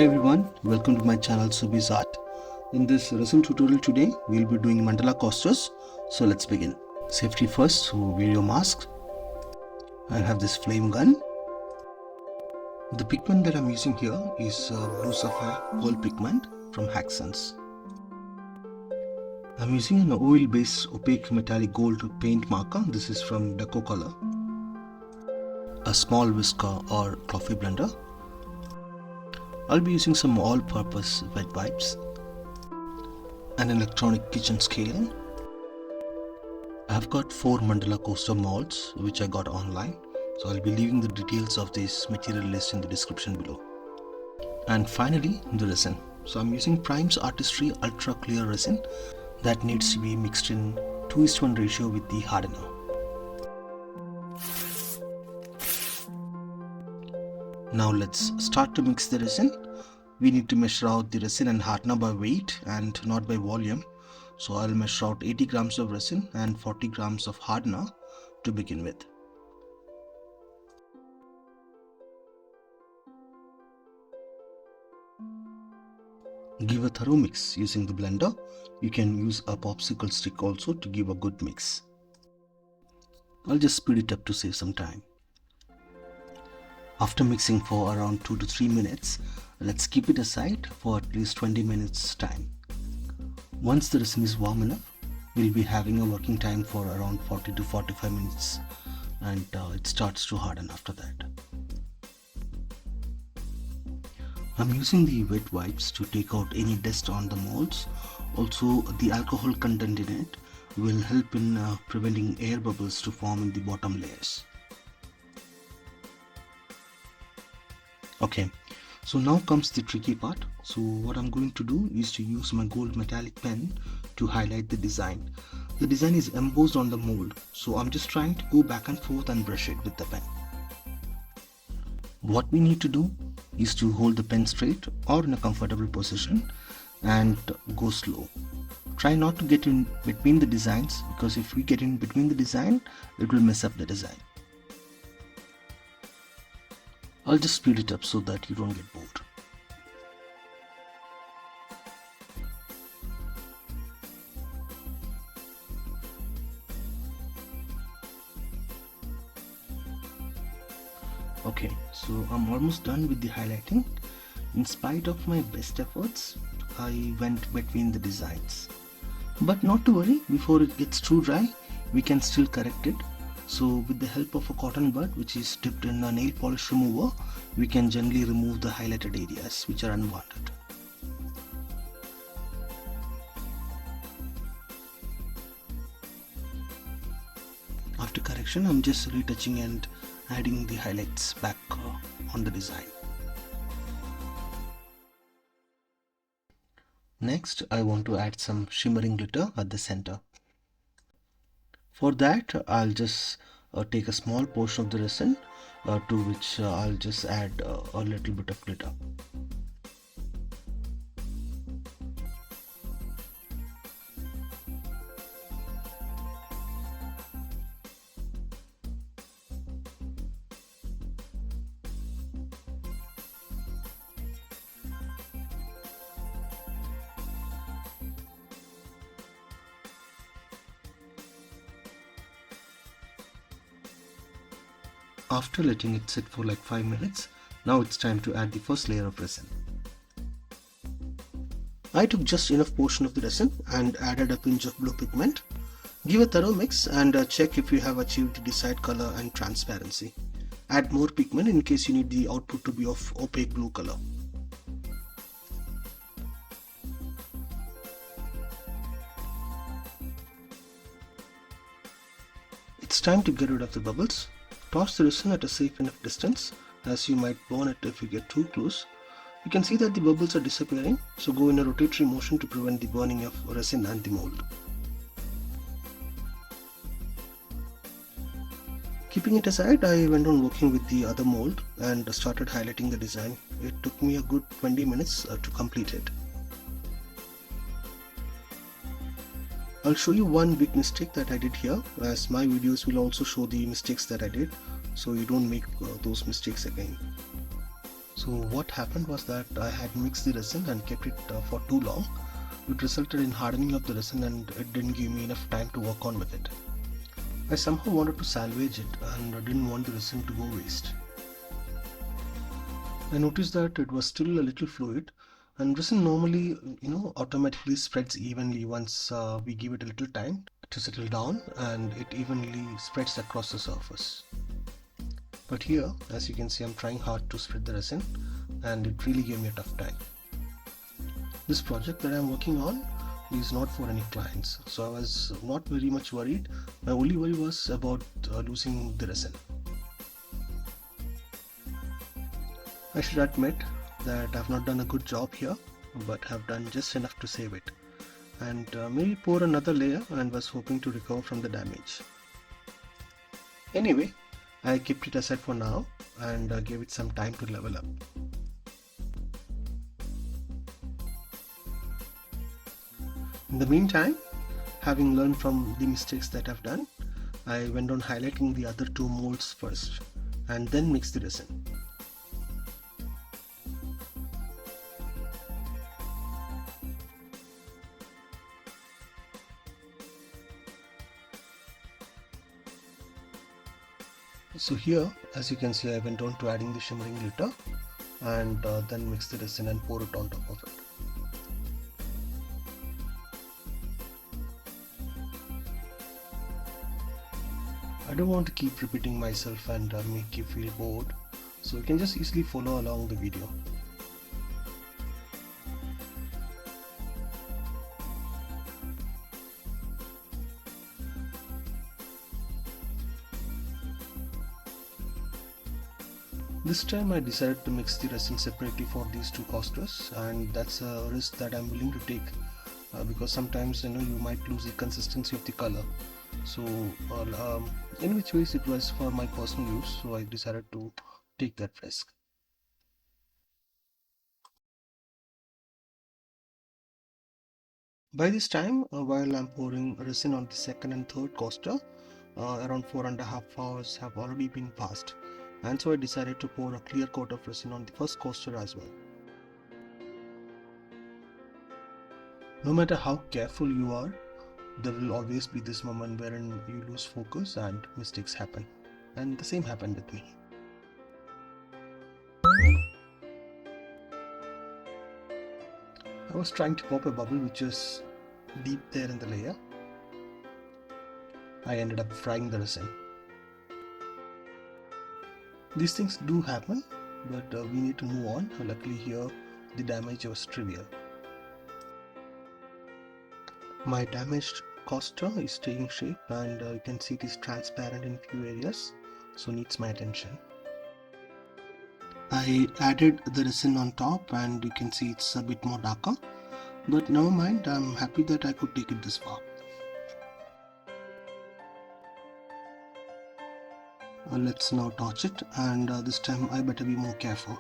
Hi everyone, welcome to my channel Resin Art. In this resin tutorial today, we'll be doing mandala coasters. So let's begin. Safety first, so wear your mask. I have this flame gun. The pigment that I'm using here is Blue Sapphire Pearl pigment from Haxons. I'm using an oil-based opaque metallic gold paint marker. This is from Deco Color. A small whisker or coffee blender. I'll be using some all-purpose wet wipes, an electronic kitchen scale. I've got 4 mandala coaster molds which I got online, so I'll be leaving the details of this material list in the description below. And finally, the resin. So I'm using Prime's Artistry Ultra Clear resin that needs to be mixed in 2:1 ratio with the hardener. Now let's start to mix the resin. We need to measure out the resin and hardener by weight and not by volume. So I'll measure out 80 grams of resin and 40 grams of hardener to begin with. Give a thorough mix using the blender. You can use a popsicle stick also to give a good mix. I'll just speed it up to save some time. After mixing for around 2 to 3 minutes, let's keep it aside for at least 20 minutes time. Once the resin is warm enough, we'll be having a working time for around 40 to 45 minutes and it starts to harden after that. I'm using the wet wipes to take out any dust on the molds. Also, the alcohol content in it will help in preventing air bubbles to form in the bottom layers. Okay, so now comes the tricky part. So what I'm going to do is to use my gold metallic pen to highlight the design. The design is embossed on the mold, so I'm just trying to go back and forth and brush it with the pen. What we need to do is to hold the pen straight or in a comfortable position and go slow. Try not to get in between the designs, because if we get in between the design, it will mess up the design. I'll just speed it up so that you don't get bored. Okay, so I'm almost done with the highlighting. In spite of my best efforts, I went between the designs. But not to worry, before it gets too dry, we can still correct it. So with the help of a cotton bud which is dipped in a nail polish remover, we can gently remove the highlighted areas which are unwanted. After correction, I'm just retouching and adding the highlights back on the design. Next, I want to add some shimmering glitter at the center. For that, I'll just take a small portion of the resin to which I'll just add a little bit of glitter. After letting it sit for like 5 minutes, now it's time to add the first layer of resin. I took just enough portion of the resin and added a pinch of blue pigment. Give a thorough mix and check if you have achieved the desired color and transparency. Add more pigment in case you need the output to be of opaque blue color. It's time to get rid of the bubbles. Toss the resin at a safe enough distance, as you might burn it if you get too close. You can see that the bubbles are disappearing, so go in a rotatory motion to prevent the burning of resin and the mold. Keeping it aside, I went on working with the other mold and started highlighting the design. It took me a good 20 minutes to complete it. I'll show you one big mistake that I did here, as my videos will also show the mistakes that I did, so you don't make those mistakes again. So what happened was that I had mixed the resin and kept it for too long. It resulted in hardening of the resin and it didn't give me enough time to work on with it. I somehow wanted to salvage it and I didn't want the resin to go waste. I noticed that it was still a little fluid, and resin normally automatically spreads evenly once we give it a little time to settle down, and it evenly spreads across the surface. But here, as you can see, I'm trying hard to spread the resin and it really gave me a tough time. This project that I'm working on is not for any clients, so I was not very much worried. My only worry was about losing the resin. I should admit that I've not done a good job here, but have done just enough to save it, and maybe pour another layer and was hoping to recover from the damage. Anyway, I kept it aside for now and gave it some time to level up. In the meantime, having learned from the mistakes that I've done, I went on highlighting the other two molds first and then mixed the resin. So here, as you can see, I went on to adding the shimmering glitter and then mix the resin and pour it on top of it. I don't want to keep repeating myself and make you feel bored, so you can just easily follow along the video. This time I decided to mix the resin separately for these two coasters, and that's a risk that I'm willing to take because sometimes you might lose the consistency of the color. So in which ways it was for my personal use, so I decided to take that risk. By this time, while I'm pouring resin on the second and third coaster, around 4.5 hours have already been passed, and so I decided to pour a clear coat of resin on the first coaster as well. No matter how careful you are, there will always be this moment wherein you lose focus and mistakes happen, and the same happened with me. I was trying to pop a bubble which is deep there in the layer. I ended up frying the resin. These things do happen, but we need to move on. Luckily here the damage was trivial. My damaged coaster is taking shape and you can see it is transparent in few areas, so needs my attention. I added the resin on top and you can see it's a bit more darker, but never mind, I'm happy that I could take it this far. Let's now torch it, and this time I better be more careful.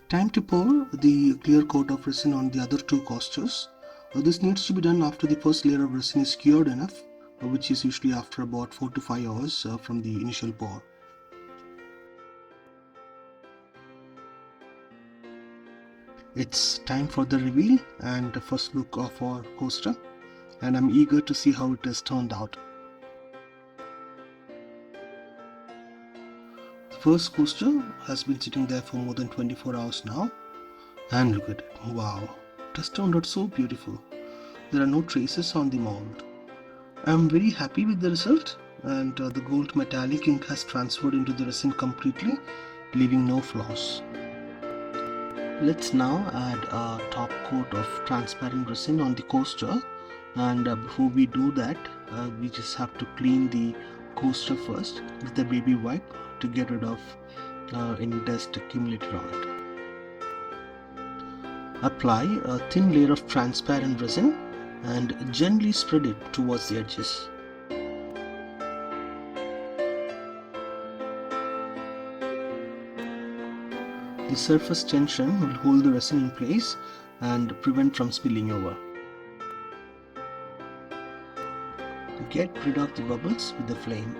Time to pour the clear coat of resin on the other two coasters. This needs to be done after the first layer of resin is cured enough, which is usually after about 4 to 5 hours from the initial pour. It's time for the reveal and the first look of our coaster, and I'm eager to see how it has turned out. The first coaster has been sitting there for more than 24 hours now, and look at it, wow, it has turned out so beautiful. There are no traces on the mold. I'm very happy with the result, and the gold metallic ink has transferred into the resin completely, leaving no flaws. Let's now add a top coat of transparent resin on the coaster, and before we do that, we just have to clean the coaster first with a baby wipe to get rid of any dust accumulated on it. Apply a thin layer of transparent resin and gently spread it towards the edges. The surface tension will hold the resin in place and prevent from spilling over. Get rid of the bubbles with the flame.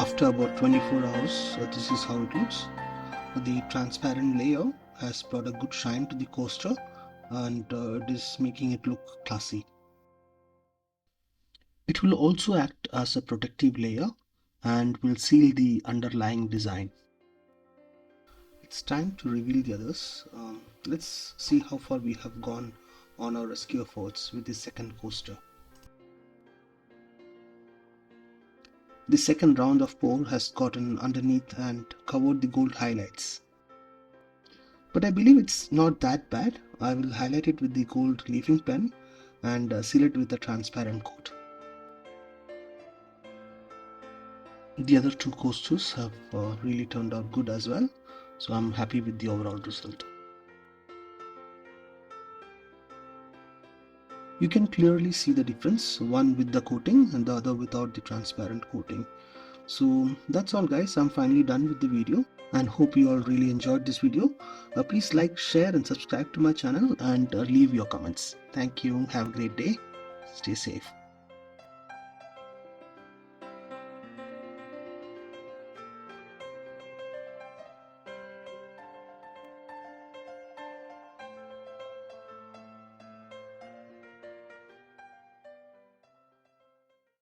After about 24 hours, this is how it looks. The transparent layer has brought a good shine to the coaster, and it is making it look classy. It will also act as a protective layer and will seal the underlying design. It's time to reveal the others. Let's see how far we have gone on our rescue efforts with the second coaster. The second round of pour has gotten underneath and covered the gold highlights. But I believe it's not that bad. I will highlight it with the gold leafing pen and seal it with a transparent coat. The other two coasters have really turned out good as well, so I'm happy with the overall result. You can clearly see the difference, one with the coating and the other without the transparent coating. So that's all guys, I'm finally done with the video and hope you all really enjoyed this video. Please like, share and subscribe to my channel and leave your comments. Thank you, have a great day, stay safe.